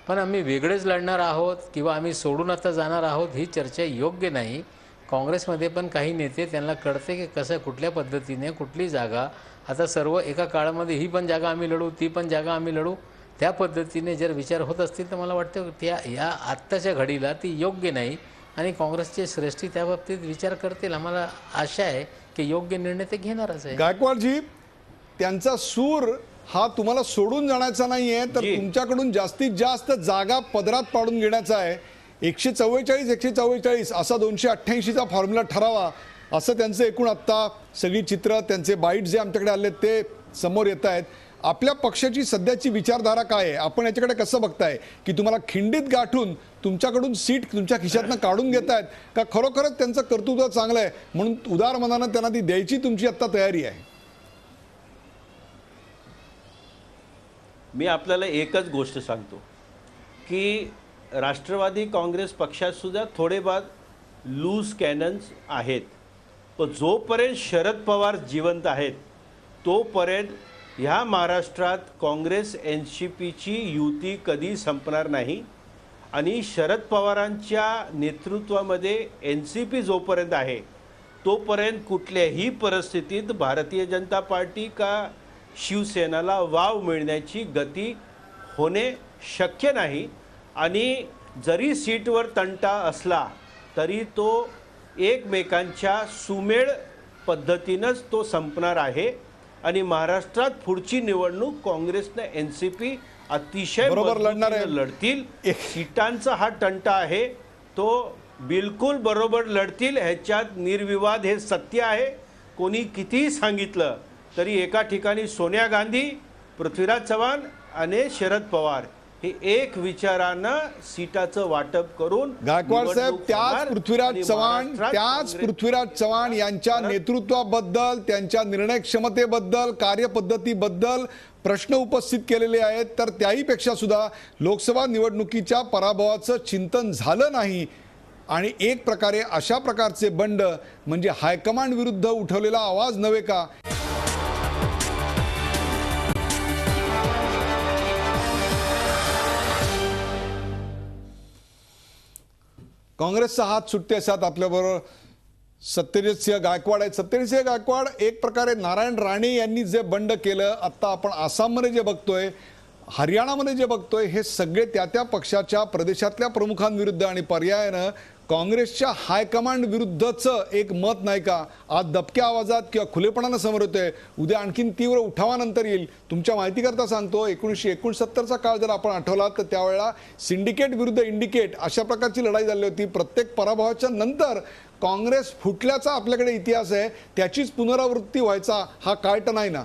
[SPEAKER 8] पण आम्ही वेगळेच लढणार आहोत किंवा आम्ही सोडून आता जाणार आहोत ही चर्चा योग्य नाही. काँग्रेसमध्ये पण काही नेते त्यांना कळते की कसं कुठल्या पद्धतीने कुठली जागा, आता सर्व एका काळामध्ये ही पण जागा आम्ही लढू, ती पण जागा आम्ही लढू, त्या पद्धतीने जर विचार होत असतील तर मला वाटतं त्या या आत्ताच्या घडीला ती योग्य नाही आणि काँग्रेसचे श्रेष्ठी त्या बाबतीत विचार करतील. आम्हाला आशा आहे की योग्य निर्णय ते घेणारच आहे.
[SPEAKER 1] गायकवाडजी, त्यांचा सूर हा तुम्हाला सोडून जाण्याचा नाही आहे तर तुमच्याकडून जास्तीत जास्त जागा पदरात पाडून घेण्याचा आहे. 144 असा 288चा फॉर्म्युला ठरावा असं त्यांचं एकूण आत्ता सगळी चित्र, त्यांचे बाईट जे आमच्याकडे आले ते समोर येत आहेत. आपल्या पक्षाची सध्याची विचारधारा काय आहे, आपण याच्याकडे कसं बघताय की तुम्हाला खिंडीत गाठून तुमच्याकडून सीट तुमच्या खिशातनं काढून घेतायत का खरोखरच त्यांचं कर्तृत्व चांगलं आहे म्हणून उदार मनानं त्यांना ती द्यायची तुमची आत्ता तयारी आहे?
[SPEAKER 7] मी आपल्याला एकच गोष्ट सांगतो की राष्ट्रवादी काँग्रेस पक्षात सुद्धा थोडेफार लूज कॅनन्स आहेत, पण जोपर्यंत शरद पवार जिवंत आहेत तोपर्यंत ह्या महाराष्ट्रात काँग्रेस NCPची युती कधी संपणार नाही. आणि शरद पवारांच्या नेतृत्वामध्ये NCP जोपर्यंत आहे तोपर्यंत कुठल्याही परिस्थितीत भारतीय जनता पार्टी का शिवसेनाला वाव मिळण्याची गती होणे शक्य नाही. आणि जरी सीटवर तंटा असला तरी तो एकमेकांच्या सुमेळ पद्धतीनंच तो संपणार आहे. आणि महाराष्ट्रात पुढची निवडणूक काँग्रेसने NCP अतिशय
[SPEAKER 1] बरोबर लढणार आहे.
[SPEAKER 7] लढतील. सीटांचा हा तंटा आहे तो बिलकुल बरोबर लढतील, ह्याच्यात निर्विवाद हे सत्य आहे. कोणी कितीही सांगितलं तरी एका ठिकाणी सोनिया गांधी, पृथ्वीराज चव्हाण आणि शरद पवार हे एक विचारानं सीटाचं वाटप करून
[SPEAKER 1] गायकवाड साहेब,
[SPEAKER 7] निवडणूक होणार. आणि
[SPEAKER 1] त्याच पृथ्वीराज चव्हाण यांच्या नेतृत्वाबद्दल, त्यांच्या निर्णय क्षमतेबद्दल, कार्यपद्धतीबद्दल प्रश्न उपस्थित केलेले आहेत. तर त्याहीपेक्षा सुद्धा लोकसभा निवडणुकीच्या पराभवाचं चिंतन झालं नाही. आणि एक प्रकारे अशा प्रकारचे बंड म्हणजे हायकमांड विरुद्ध उठवलेला आवाज नव्हे का? काँग्रेसचा हात सुट्टे असतात. आपल्याबरोबर सत्यजित सिंह गायकवाड आहेत. सत्यजित सिंह गायकवाड, एक प्रकारे नारायण राणे यांनी जे बंड केलं, आता आपण आसाममध्ये जे बघतोय, हरियाणामध्ये जे बघतोय, हे सगळे त्या पक्षाच्या प्रदेशातल्या प्रमुखांविरुद्ध आणि पर्यायानं काँग्रेसच्या हायकमांड विरुद्धचं एक मत नाही का आज दबक्या आवाजात किंवा खुलेपणानं समोर येतोय? उद्या आणखीन तीव्र उठावानंतर येईल. तुमच्या माहितीकरता सांगतो, 1969चा काळ जर आपण आठवला तर त्यावेळेला सिंडिकेट विरुद्ध इंडिकेट अशा प्रकारची लढाई झाली होती. प्रत्येक पराभवाच्या नंतर काँग्रेस फुटल्याचा आपल्याकडे इतिहास आहे. त्याचीच पुनरावृत्ती व्हायचा हा काळ तर नाही ना?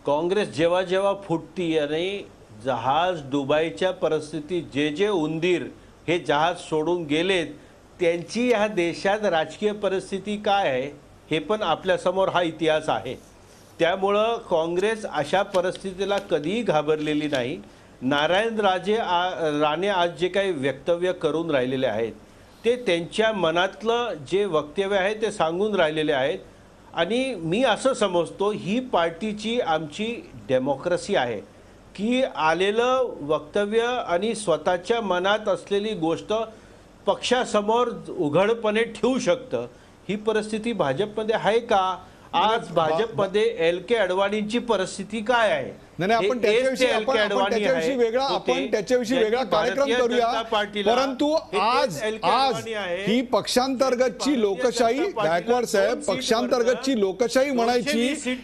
[SPEAKER 7] काँग्रेस जेव्हा जेव्हा फुटती आणि जहाज डुबायच्या परिस्थितीत जे उंदीर हे जहाज सोडून गेलेत त्यांची ह्या देशात राजकीय परिस्थिती काय आहे हे पण आपल्यासमोर हा इतिहास आहे. त्यामुळं काँग्रेस अशा परिस्थितीला कधीही घाबरलेली नाही. नारायण राणे आज जे काही वक्तव्य करून राहिलेले आहेत ते त्यांच्या मनातलं जे वक्तव्य आहे ते सांगून राहिलेले आहेत. आणि मी असं समजतो ही पार्टीची आमची डेमोक्रेसी आहे की आलेलं वक्तव्य आणि स्वतःच्या मनात असलेली गोष्ट पक्षासमोर उघडपणे ठेवू शकतं. ही परिस्थिती भाजपमध्ये आहे का? आज भाजपमध्ये LK अडवाणींची परिस्थिती काय आहे?
[SPEAKER 1] नाही, आपण त्याच्याविषयी वेगळा कार्यक्रम करूया. परंतु आज ही पक्षांतर्गतची लोकशाही, गायकवाड साहेब, पक्षांतर्गतची लोकशाही म्हणायची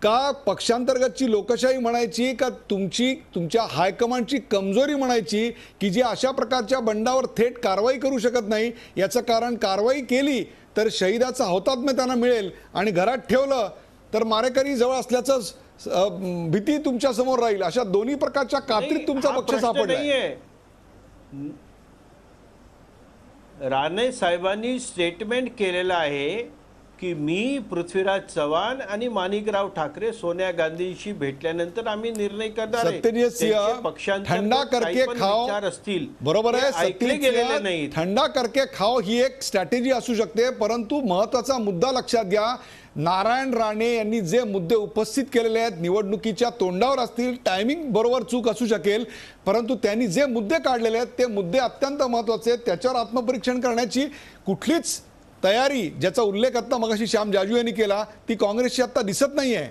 [SPEAKER 1] का, पक्षांतर्गतची लोकशाही म्हणायची का तुमच्या हायकमांडची कमजोरी म्हणायची की जी अशा प्रकारच्या बंडावर थेट कारवाई करू शकत नाही? याचं कारण, कारवाई केली तर शहीदाचा हौतात्म्य त्यांना मिळेल आणि घरात ठेवलं तर मारेकरी जवळ असल्याचं भीती तुमच्या समोर राहील. अशा दोन्ही प्रकारच्या कात्रीत तुमचा पक्ष सापडलाय.
[SPEAKER 7] राणे साहेबांनी स्टेटमेंट केलेलं आहे की मी, पृथ्वीराज चव्हाण आणि माणिकराव ठाकरे सोनिया गांधींशी भेटल्यानंतर आम्ही निर्णय करणार आहे.
[SPEAKER 1] सत्यजित सिंह, ठंडा करके खाओ असतील, बरोबर आहे. सत्यजित, थंडा करके खाओ ही एक स्ट्रॅटेजी असू शकते. परंतु महत्वाचा मुद्दा लक्षात घ्या, नारायण राणे यांनी जे मुद्दे उपस्थित केलेले आहेत निवडणुकीच्या तोंडावर असतील, टायमिंग बरोबर चूक असू शकेल, परंतु त्यांनी जे मुद्दे काढलेले आहेत ते मुद्दे अत्यंत महत्वाचे आहेत. त्याच्यावर आत्मपरीक्षण करण्याची कुठलीच तयारी, ज्याचा उल्लेख आता मगाशी श्याम जाजू यांनी केला, ती काँग्रेसची आता दिसत नाहीये.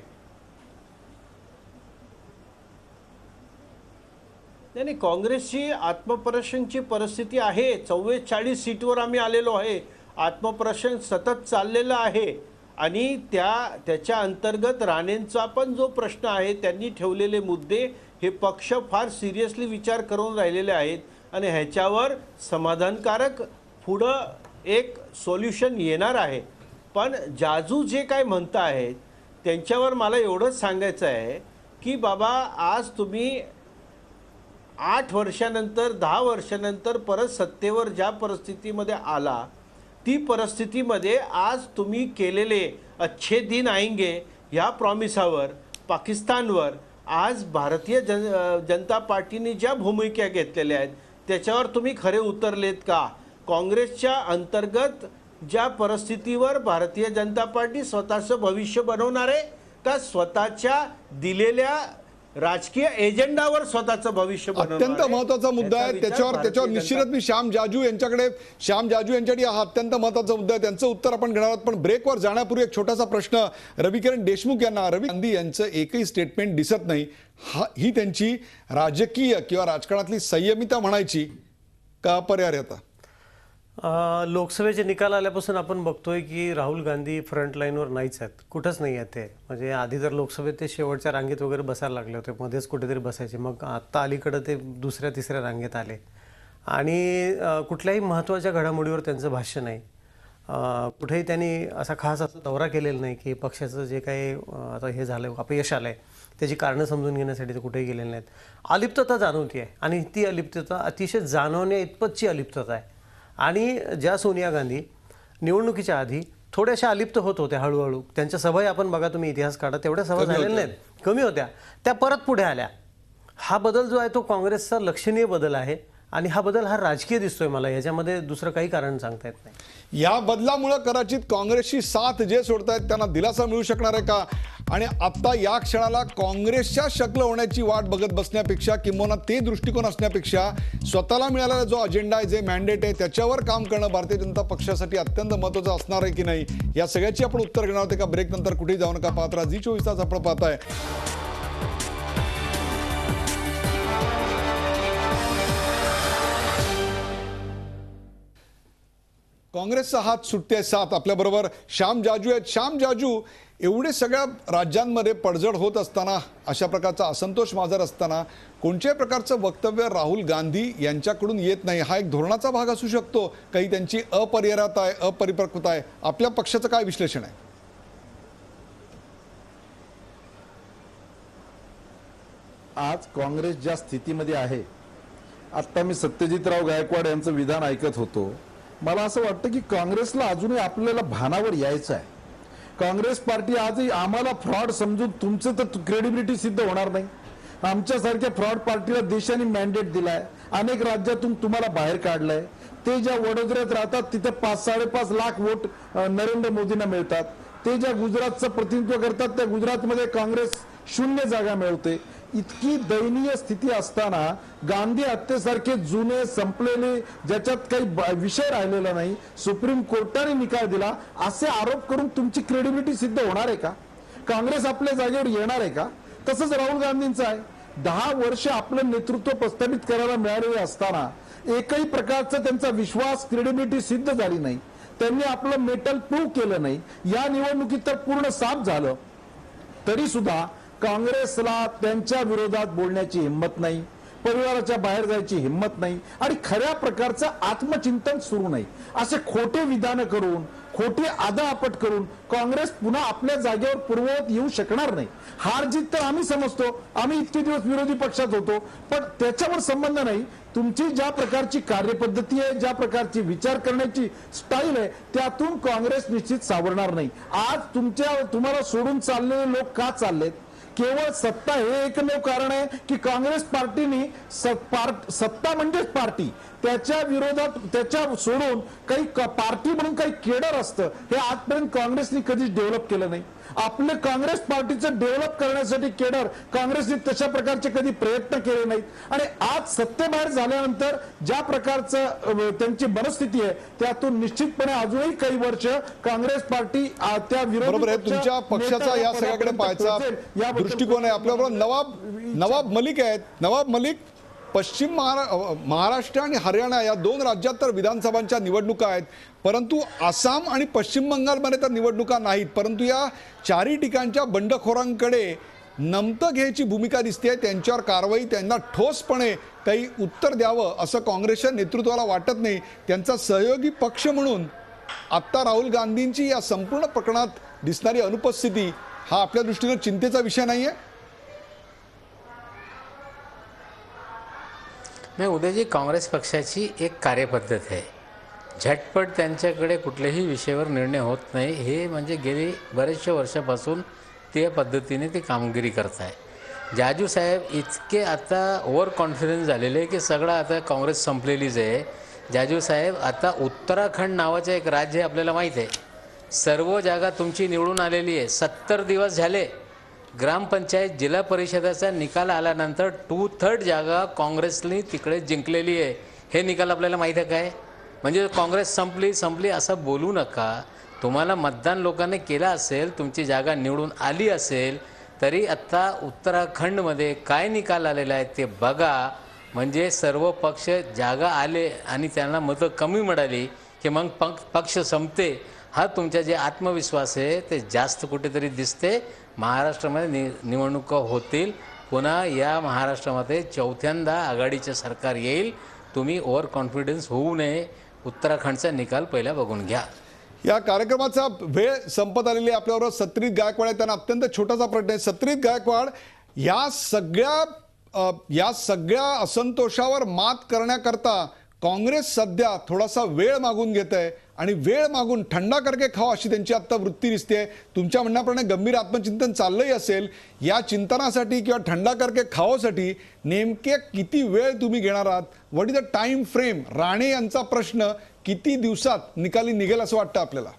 [SPEAKER 7] नाही, काँग्रेसची आत्मपरीक्षणची परिस्थिती आहे. 44 सीटवर आम्ही आलेलो आहे. आत्मपरीक्षण सतत चाललेलं आहे. आणि त्याच्या अंतर्गत राणेंचा पण जो प्रश्न आहे, त्यांनी ठेवलेले मुद्दे हे पक्ष फार सिरियसली विचार करून राहिलेले आहेत आणि ह्याच्यावर समाधानकारक पुढं एक सोल्युशन येणार आहे. पण जाजू जे काय म्हणता आहेत त्यांच्यावर मला एवढंच सांगायचं आहे की बाबा, आज तुम्ही 8 वर्षानंतर 10 वर्षानंतर परत सत्तेवर ज्या परिस्थितीमध्ये आला, ती परिस्थितीमध्ये आज तुम्ही केलेले अच्छे दिन आएंगे ह्या प्रॉमिसावर, पाकिस्तानवर आज भारतीय जनता पार्टीने ज्या भूमिका घेतलेल्या आहेत त्याच्यावर तुम्ही खरे उतरलेत का? काँग्रेसच्या अंतर्गत ज्या परिस्थितीवर भारतीय जनता पार्टी स्वतःचं भविष्य बनवणार आहे का स्वतःच्या दिलेल्या राजकीय एजेंडावर स्वतःचं भविष्य बनवणार
[SPEAKER 1] अत्यंत
[SPEAKER 7] आहे.
[SPEAKER 1] महत्वाचा मुद्दा
[SPEAKER 7] याचा
[SPEAKER 1] आहे.
[SPEAKER 7] विचार
[SPEAKER 1] त्याच्यावर
[SPEAKER 7] भारतीय
[SPEAKER 1] निश्चितच मी श्याम जाजू यांच्याकडे हा अत्यंत महत्वाचा मुद्दा आहे. त्यांचं उत्तर आपण घेणार आहोत. पण ब्रेकवर जाण्यापूर्वी एक छोटासा प्रश्न रविकिरण देशमुख यांना. रवी गांधी यांचं एकही स्टेटमेंट दिसत नाही. ही त्यांची राजकीय किंवा राजकारणातली संयमिता म्हणायची का अपरिहार्यता?
[SPEAKER 10] लोकसभेचे निकाल आल्यापासून आपण बघतोय की राहुल गांधी फ्रंट लाईनवर नाहीच आहेत, कुठंच नाही आहेत ते. म्हणजे आधी तर लोकसभेत ते शेवटच्या रांगेत वगैरे बसायला लागले होते, मध्येच कुठेतरी बसायचे. मग आत्ता अलीकडं ते दुसऱ्या तिसऱ्या रांगेत आले आणि कुठल्याही महत्त्वाच्या घडामोडीवर त्यांचं भाष्य नाही. कुठेही त्यांनी असा खास असा दौरा केलेला नाही की पक्षाचं जे काही आता हे झालं अपयश आलं आहे त्याची कारणं समजून घेण्यासाठी ते कुठेही गेलेले नाहीत. अलिप्तता जाणवती आहे आणि ती अलिप्तता अतिशय जाणवण्या इतपतची अलिप्तता आहे. आणि ज्या सोनिया गांधी निवडणुकीच्या आधी थोड्याशा अलिप्त होत होत्या हळूहळू, त्यांच्या सभाही आपण बघा, तुम्ही इतिहास काढा, तेवढ्या सभा झालेल्या नाहीत, कमी होत्या, त्या परत पुढे आल्या. हा बदल जो आहे तो काँग्रेसचा लक्षणीय बदल आहे आणि हा बदल हा राजकीय दिसतोय मला, याच्यामध्ये दुसरं काही कारण सांगता येत नाही.
[SPEAKER 1] या बदलामुळे कदाचित काँग्रेसची साथ जे सोडतायत त्यांना दिलासा मिळू शकणार आहे का? आणि आता या क्षणाला काँग्रेसच्या शकल होण्याची वाट बघत बसण्यापेक्षा किंवा ते दृष्टिकोन असण्यापेक्षा स्वतःला मिळालेला जो अजेंडा आहे, जे मॅन्डेट आहे, त्याच्यावर काम करणं भारतीय जनता पक्षासाठी अत्यंत महत्त्वाचं असणार आहे की नाही, या सगळ्याची आपण उत्तर घेणार आहोत. एका ब्रेक नंतर कुठेही जाऊ नका, पाहत राहा झी 24 तास. आपण पाहताय काँग्रेसचा हात सुटते साथ. आपल्याबरोबर श्याम जाजू आहेत. श्याम जाजू, एवढे सगळ्या राज्यांमध्ये पडझड होत असताना, अशा प्रकारचा असंतोष माजर असताना कोणत्याही प्रकारचं वक्तव्य राहुल गांधी यांच्याकडून येत नाही, हा एक धोरणाचा भाग असू शकतो? काही त्यांची अपरिहार्यता आहे, अपरिपक्वता आहे? आपल्या पक्षाचं काय विश्लेषण आहे?
[SPEAKER 9] आज काँग्रेस ज्या स्थितीमध्ये आहे, आता मी सत्यजितराव गायकवाड यांचं विधान ऐकत होतो, मला असं वाटतं की काँग्रेसला अजूनही आपल्याला भानावर यायचं आहे. काँग्रेस पार्टी आजही आम्हाला फ्रॉड समजून तुमचं तर क्रेडिबिलिटी सिद्ध होणार नाही. आमच्यासारख्या फ्रॉड पार्टीला देशाने मॅन्डेट दिलाय, अनेक राज्यातून तुम्हाला बाहेर काढलंय. ते ज्या वडोदऱ्यात राहतात तिथे 5-5.5 लाख वोट नरेंद्र मोदींना मिळतात. ते ज्या गुजरातचं प्रतिनिधित्व करतात त्या गुजरातमध्ये काँग्रेस 0 जागा मिळवते. इतकी दयनीय स्थिती असताना गांधी हत्येसारखे जुने संपलेले, ज्याच्यात काही विषय राहिलेला नाही, सुप्रीम कोर्टाने निकाल दिला, असे आरोप करून तुमची क्रेडिबिलिटी सिद्ध होणार आहे का? काँग्रेस आपल्या जागेवर येणार आहे का? तसंच राहुल गांधींचं आहे. 10 वर्ष आपलं नेतृत्व प्रस्थापित करायला मिळालेले असताना एकही प्रकारचा त्यांचा विश्वास, क्रेडिबिलिटी सिद्ध झाली नाही. त्यांनी आपलं मेटल प्रूव्ह केलं नाही. या निवडणुकीत तर पूर्ण साफ झालं. तरी सुद्धा काँग्रेसला त्यांच्या विरोधात बोलण्याची हिंमत नाही, परिवाराच्या बाहेर जायची हिंमत नाही आणि खऱ्या प्रकारचं आत्मचिंतन सुरू नाही. असे खोटे विधानं करून, खोटी आदाआपट करून काँग्रेस पुन्हा आपल्या जागेवर पूर्ववत येऊ शकणार नाही. हार जीत तर आम्ही समजतो, आम्ही इतके दिवस विरोधी पक्षात होतो, पण त्याच्यावर संबंध नाही. तुमची ज्या प्रकारची कार्यपद्धती आहे, ज्या प्रकारची विचार करण्याची स्टाईल आहे, त्यातून काँग्रेस निश्चित सावरणार नाही. आज तुम्हाला सोडून चाललेले लोक का चाललेत? केवळ सत्ता हे एकमेव कारण आहे की काँग्रेस पार्टीने सत्ता म्हणजेच पार्टी, त्याच्या विरोधात, त्याच्या सोडून काही पार्टी म्हणून काही केडर असतं, हे आजपर्यंत काँग्रेसने कधीच डेव्हलप केलं नाही. आपले काँग्रेस पार्टीचं डेव्हलप करण्यासाठी केडर काँग्रेसने तशा प्रकारचे कधी प्रयत्न केले नाहीत. आणि आज सत्तेबाहेर झाल्यानंतर ज्या प्रकारचं त्यांची मनस्थिती आहे, त्यातून निश्चितपणे अजूनही काही वर्ष काँग्रेस पार्टी त्या
[SPEAKER 1] बरोबर आहे. तुमच्या पक्षाचा या सगळ्याकडे पाहायचा दृष्टिकोन आहे. आपल्याबरोबर नवाब मलिक आहेत. नवाब मलिक, पश्चिम महाराष्ट्र आणि हरियाणा या 2 राज्यात तर विधानसभांच्या निवडणुका आहेत, परंतु आसाम आणि पश्चिम बंगालमध्ये तर निवडणुका नाहीत. परंतु या 4ही ठिकाणच्या बंडखोरांकडे नमतं घ्यायची भूमिका दिसते. त्यांच्यावर कारवाई, त्यांना ठोसपणे काही उत्तर द्यावं असं काँग्रेसच्या नेतृत्वाला वाटत नाही. त्यांचा सहयोगी पक्ष म्हणून आत्ता राहुल गांधींची या संपूर्ण प्रकरणात दिसणारी अनुपस्थिती हा आपल्या दृष्टीने चिंतेचा विषय नाही आहे?
[SPEAKER 8] नाही उदयजी, काँग्रेस पक्षाची एक कार्यपद्धत आहे. झटपट त्यांच्याकडे कुठल्याही विषयावर निर्णय होत नाही. हे म्हणजे गेली बरेचशा वर्षापासून त्या पद्धतीने ते कामगिरी करत आहे. जाजू साहेब इतके आता ओव्हर कॉन्फिडन्स झालेले की सगळं आता काँग्रेस संपलेलीच आहे. जाजू साहेब, आता उत्तराखंड नावाचं एक राज्य आपल्याला माहीत आहे, सर्व जागा तुमची निवडून आलेली आहे. 70 दिवस झाले ग्रामपंचायत जिल्हा परिषदेचा निकाल आल्यानंतर 2/3 जागा काँग्रेसने तिकडे जिंकलेली आहे. हे निकाल आपल्याला माहीत आहे काय? म्हणजे काँग्रेस संपली असं बोलू नका. तुम्हाला मतदान लोकांनी केलं असेल, तुमची जागा निवडून आली असेल, तरी आत्ता उत्तराखंडमध्ये काय निकाल आलेला आहे ते बघा. म्हणजे सर्व पक्ष जागा आले आणि त्यांना मतं कमी मिळाली की मग पक्ष संपते. हा तुमचा जे आत्मविश्वास आहे ते जास्त कुठेतरी दिसते. महाराष्ट्रामध्ये निवडणुका होतील. पुन्हा या महाराष्ट्रामध्ये चौथ्यांदा आघाडीचे सरकार येईल. तुम्ही ओव्हर कॉन्फिडन्स होऊ नये. उत्तराखंडचा निकाल पहिला बघून घ्या.
[SPEAKER 1] या कार्यक्रमाचा वेळ संपत आलेली आहे. आपल्याबरोबर सत्रित गायकवाड आहे. त्यांना अत्यंत छोटासा प्रश्न आहे. सत्रित गायकवाड, या सगळ्या असंतोषावर मात करण्याकरता काँग्रेस सध्या थोडासा वेळ मागून घेत आहे आणि वेळ मागून थंडा करके खाओ अशी त्यांची आता वृत्ती दिसते. तुमच्या म्हणण्याप्रमाणे गंभीर आत्मचिंतन चाललंही असेल. या चिंतनासाठी किंवा थंडा करके खाओसाठी नेमके किती वेळ तुम्ही घेणार आहात? What is the time frame? Rane यांचा प्रश्न किती दिवसात निकाली निघेल असं वाटतं आपल्याला?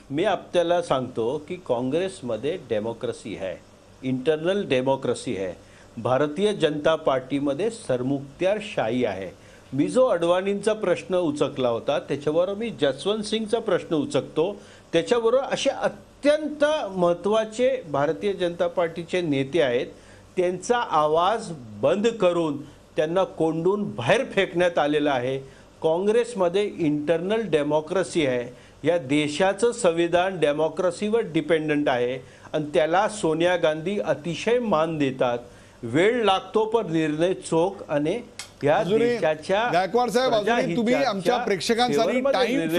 [SPEAKER 7] मी आपल्याला सांगतो की काँग्रेसमध्ये डेमोक्रेसी है, इंटरनल डेमोक्रेसी है. भारतीय जनता पार्टीमध्ये सरमुखत्यारशाही आहे. मी जो अडवाणींचा प्रश्न उचकला होता त्याच्यावर मी जसवंत सिंगचा प्रश्न उचकतो. त्याच्याबरोबर असे अत्यंत महत्त्वाचे भारतीय जनता पार्टीचे नेते आहेत, त्यांचा आवाज बंद करून त्यांना कोंडून बाहेर फेकण्यात आलेला आहे. काँग्रेसमध्ये इंटरनल डेमोक्रेसी आहे. या देशाचं संविधान डेमोक्रेसीवर डिपेंडंट आहे आणि त्याला सोनिया गांधी अतिशय मान देतात. वेळ लागतो पण निर्णय चोख आणि या देशाच्या
[SPEAKER 1] गायकवाड साहेब, अजूनही तुम्ही आमच्या प्रेक्षकांसाठी टाइम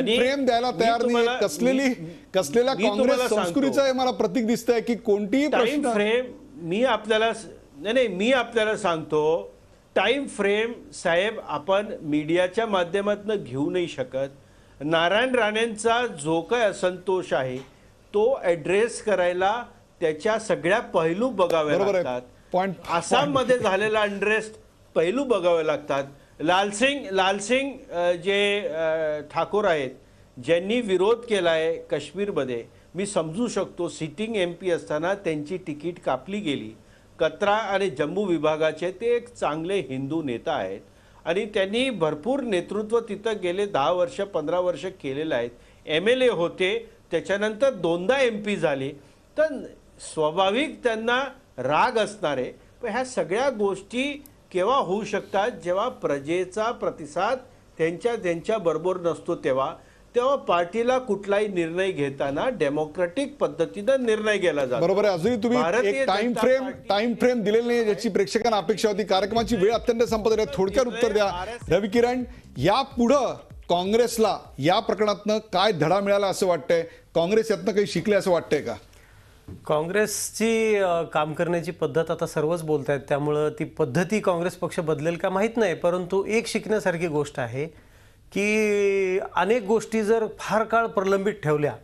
[SPEAKER 1] फ्रेम द्यायला तयार नाही. कसलेल्या काँग्रेस संस्कृतीचं हे मला प्रतीक दिसतंय की कोणतीही
[SPEAKER 7] टाइम फ्रेम मी आपल्याला सांगतो. टाइम फ्रेम साहेब आपण मीडियाच्या माध्यमातून घेऊ नाही शकत. नारायण राणेंचा जो काही असंतोष आहे तो ॲड्रेस करायला त्याच्या सगळ्या पैलू बघावे लागतात. आसाममध्ये झालेला अनरेस्ट पैलू बघावे लागतात. लालसिंग जे ठाकूर आहेत ज्यांनी विरोध केला आहे काश्मीरमध्ये, मी समजू शकतो. सिटिंग MP असताना त्यांची तिकीट कापली गेली. कत्रा आणि जम्मू विभागाचे ते एक चांगले हिंदू नेता आहेत आणि त्यांनी भरपूर नेतृत्व तिथं गेले 10 वर्ष 15 वर्ष केलेलं आहेत. MLA होते, त्याच्यानंतर 2दा MP झाले. तर स्वाभाविक त्यांना राग असणार आहे. पण ह्या सगळ्या गोष्टी केव्हा होऊ शकतात? जेव्हा प्रजेचा प्रतिसाद त्यांच्या बरोबर नसतो तेव्हा पार्टीला कुठलाही निर्णय घेताना डेमोक्रेटिक पद्धतीनं निर्णय केला जातो.
[SPEAKER 1] बरोबर आहे. अजूनही तुम्ही एक टाइम फ्रेम दिलेली नाही ज्याची प्रेक्षकांना अपेक्षा होती. कार्यक्रमाची वेळ अत्यंत संपत आली. थोडक्यात उत्तर द्या रवी किरण. यापुढं काँग्रेसला या प्रकरणातनं काय धडा मिळाला असं वाटतंय? काँग्रेस यातनं काही शिकले असं वाटतंय का?
[SPEAKER 10] काँग्रेसची काम करण्याची पद्धत आता सर्वच बोलत आहेत, त्यामुळं ती पद्धती काँग्रेस पक्ष बदलेल का माहीत नाही. परंतु एक शिकण्यासारखी गोष्ट आहे की अनेक गोष्टी जर फार काळ प्रलंबित ठेवल्या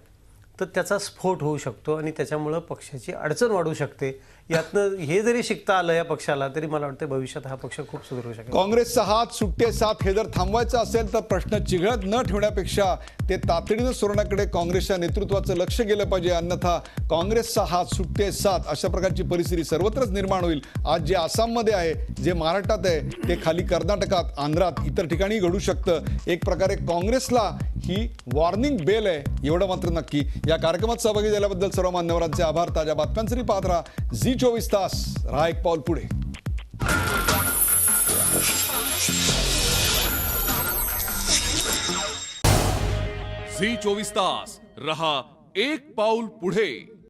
[SPEAKER 10] तर त्याचा स्फोट होऊ शकतो आणि त्याच्यामुळं पक्षाची अडचण वाढू शकते. यातनं हे जरी शिकता आलं या पक्षाला तरी मला वाटतं भविष्यात हा पक्ष खूप सुधारू शकेल.
[SPEAKER 1] काँग्रेसचा हात सुट्टे साथ हे जर थांबवायचं असेल तर प्रश्न चिघळत न ठेवण्यापेक्षा ते तातडीनं सोडण्याकडे काँग्रेसच्या नेतृत्वाचं लक्ष गेलं पाहिजे. अन्यथा काँग्रेसचा हात सुट्टे साथ अशा प्रकारची परिस्थिती सर्वत्रच निर्माण होईल. आज जे आसाममध्ये आहे, जे महाराष्ट्रात आहे, ते खाली कर्नाटकात, आंध्रात, इतर ठिकाणी घडू शकतं. एक प्रकारे काँग्रेसला ही वॉर्निंग बेल आहे एवढं मात्र नक्की. या कार्यक्रमात सहभागी झाल्याबद्दल सर्व मान्यवरांचे आभार. ताज्या बातम्यांसाठी पाहत राहा झी24 तास. राहा एक पाऊल पुढे.
[SPEAKER 2] झी24 तास रहा एक पाऊल पुढे.